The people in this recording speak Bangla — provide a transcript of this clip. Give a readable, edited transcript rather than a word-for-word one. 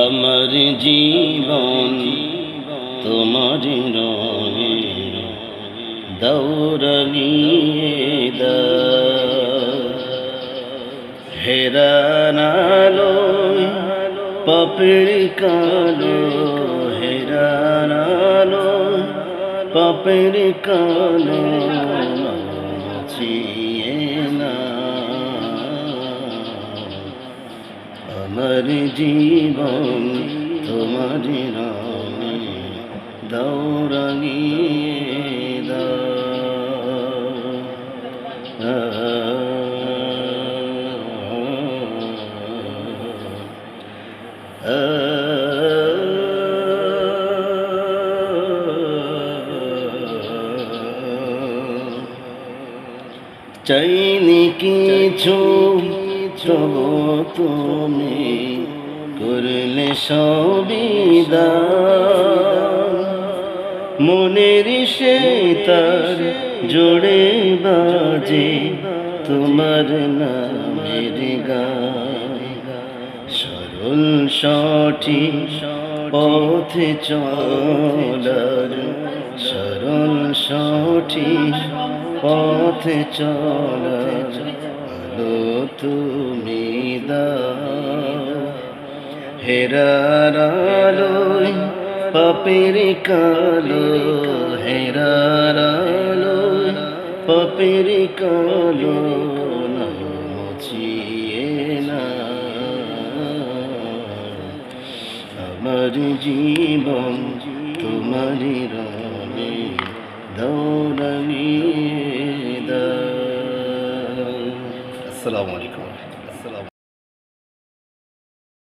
আমার জীবন তোমার রঙে দৌড়ানিয়ে দাও। হেরানালো পাপের কালো, হেরানালো পাপের কালো চিয়ে না। আমার জীবন তোমার রঙে দৌড়ানিয়ে দাও। চাইনি কিছু তবু তুমি করলে সবই দান। মনের সে তার জোড়ে বাজে তোমার নামের গান। সরল সঠিক পথে চলার, সরল সঠিক পথে চলার আলো তুমি দাও। হেরার আলোয় পাপের কালো, হেরার আলোয় পাপের কালো মুছিয়ে না। আমার জীবন তোমার রঙে দৌড়ানিয়ে দাও। আসসালামু আলাইকুম।